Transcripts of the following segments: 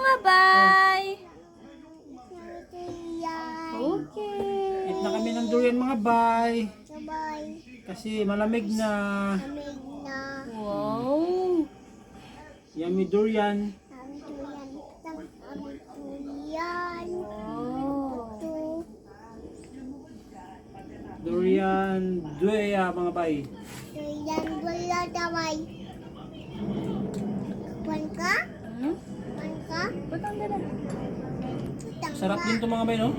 mga bay. Durian. Okay. Eat na kami ng durian mga bay. Sabay. Kasi malamig na. Amig na. Wow. Yummy durian. Ang durian. Ang durian. Wow. Ito. Durian duya mga bay. Durian wala damay. Pan ka? Hmm? Pan ka? Butang dala. Utang Sarap ka? din to mga bay no?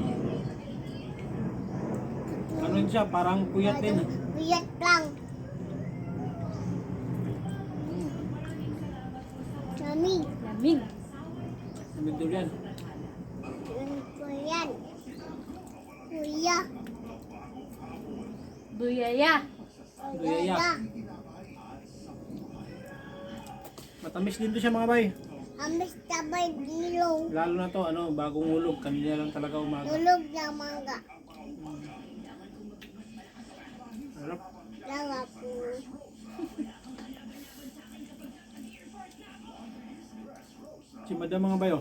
Ano din siya? Parang puyat din. Biyat lang. Lamig. Lamig. Yummy durian. Durian. Kuya. Duyaya. Duyaya. Matamis din to siya mga bay. Amis tabay bilong. Lalo na to ano, bagong hulog. Kanina lang talaga umaga. Tulog na mangga. Sarap. Lawa po. Si madam mga bayo.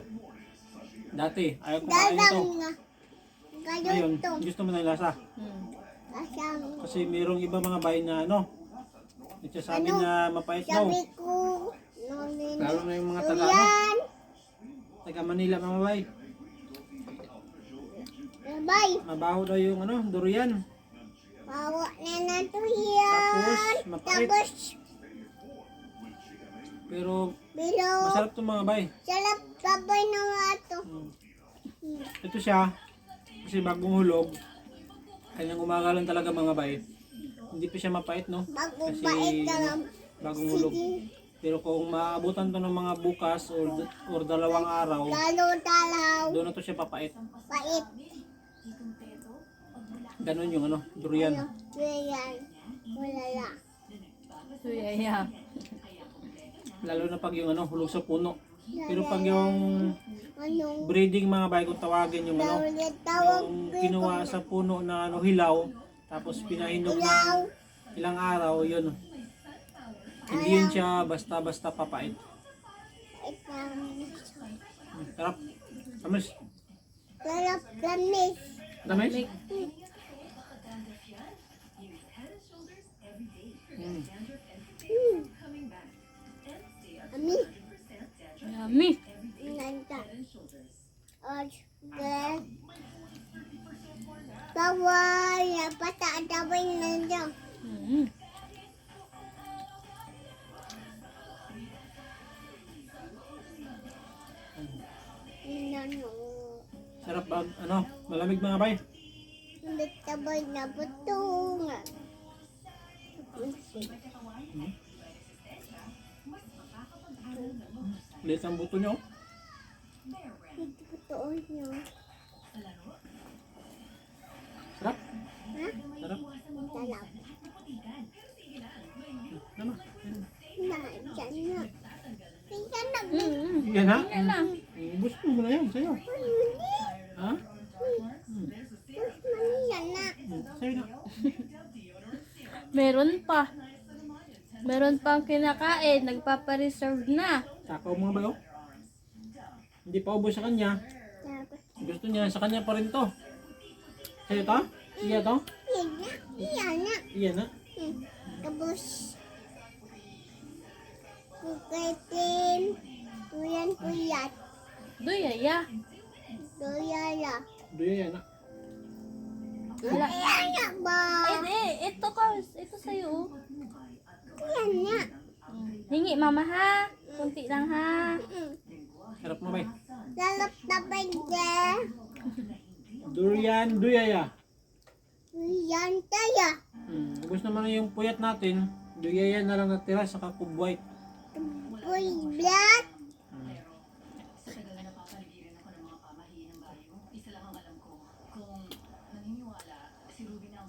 Dati, ayaw kumain ito. Dadang nga. Ngayon, Gayon to. gusto mo ng lasa. Hmm. Kasang. Kasi mayroong iba mga bay na ano, nagsasabi na mapait daw. Sabi ko. Nonin. Lalo na yung mga taga ano, Durian. taga Manila mga bay. Sabay. Mabaho daw yung ano, durian. Bawa na na to yan. Tapos, mapait. Tapos. Pero Bilo. masarap to mga bay. Sarap sabay na nga to. Ito siya, kasi bagong hulog. Kanyang umaga lang talaga mga bay. Hindi pa siya mapait no? Bago Kasi bait ka lang. bagong hulog. Pero kung maabutan to ng mga bukas or dalawang araw, Lalo talaw. doon na to siya papait. Pait. Ganon yung ano, durian. Durian. Wala la. Duyaya. Lalo na pag yung ano, hulog sa puno. Pero pag yung Anong breeding mga bay, kung tawagin yung ano, tawag yung kinuha sa puno na ano, hilaw, tapos pinahinog ng ilaw. ilang araw, yun. Hindi yun siya basta-basta papait. Sarap. Tamis. Sarap lamis. Tamis? Lamig. Mm. Ami. Yummy. Nanda. Okay. Bawal. Pata-tabay nanda. Hmm. Nano. Sarap bag, ano, malamig mga bay. Tabay na butong. Liit ang buto nyo. Totoo niyo. Sarap. Ha? Sarap. Talap. Ano? Na, dyan na. Tingnan na. Hmm. Yan ha? Yan lang. Ubus mo na yan, sa'yo. Hindi. Ha? Mas maniyan na. Sa'yo na. Meron pa. Meron pang kinakain. Nagpapareserve na. Takaw mga bayo. Hindi pa ubos sa kanya. Tapos, Gusto niya, sa kanya pa rin to. Sa'yo to? Iya to? yan na. Yan na. Iya na. Tapos, kukitin. Tuyan puyat. Duyaya. Tuyala. Duya yan na. Wala. Yan na ba? Ito Cars. Ito sa'yo. oh. Yan na. Hingi mama ha. Kunti lang ha. Sarap mo bay. Lalap na pwede. Durian, duyaya. Yan tayo. Ubus naman na yung puyat natin. Duyaya na lang natira sa kakubway. Uy, black.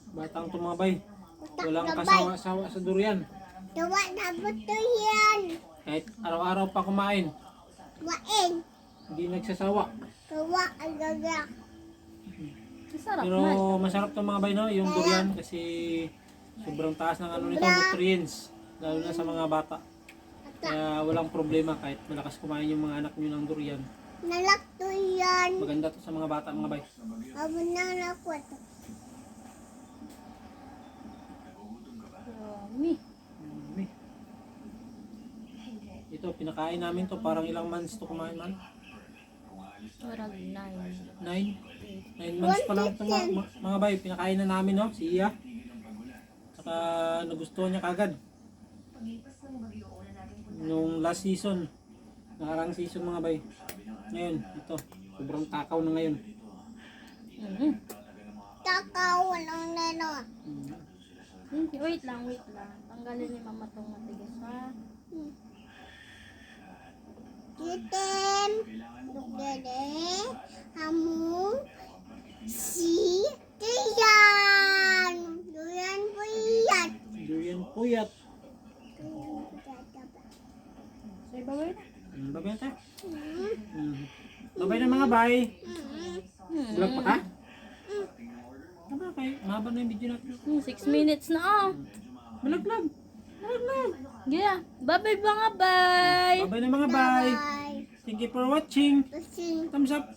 Batang tumabay. Walang Utak na bay. kasawa-sawa sa durian. Tawa na buto yan. Kahit araw-araw pa kumain, Wain. hindi nagsasawa. Tawa agaga. Masarap Pero man. masarap to mga bay no, yung durian kasi sobrang taas ng ano nito, nutrients. Lalo na sa mga bata. Kaya walang problema kahit malakas kumain yung mga anak nyo ng durian. Nalakto yan. Maganda to sa mga bata mga bay. Abo na nakwat. Dami. Ito, pinakain namin to. Parang ilang months to kumain man? Parang 9. 9 months pa lang ito mga bay. Pinakain na namin no, si Iya. Saka nagustuhan niya kagad. Nung last season, nakarang season mga bay. Ngayon, ito, sobrang takaw na ngayon. Takaw ng neno. Wait lang. Tanggalin ni mama tong matigas ha. Kitem. Dugdede. Hamong. Si. Tiyan. Duyan po yan. Durian puyat. Say bye-bye na. Babay na tayo. Babay na mga bay. Vlog pa ka? Okay, mahaba na yung video natin. 6 minutes na oh. Malaglag. Yeah. Bye-bye mga bye. Babay na mga bay. Bye. Thank you for watching. Kasi. Thumbs up.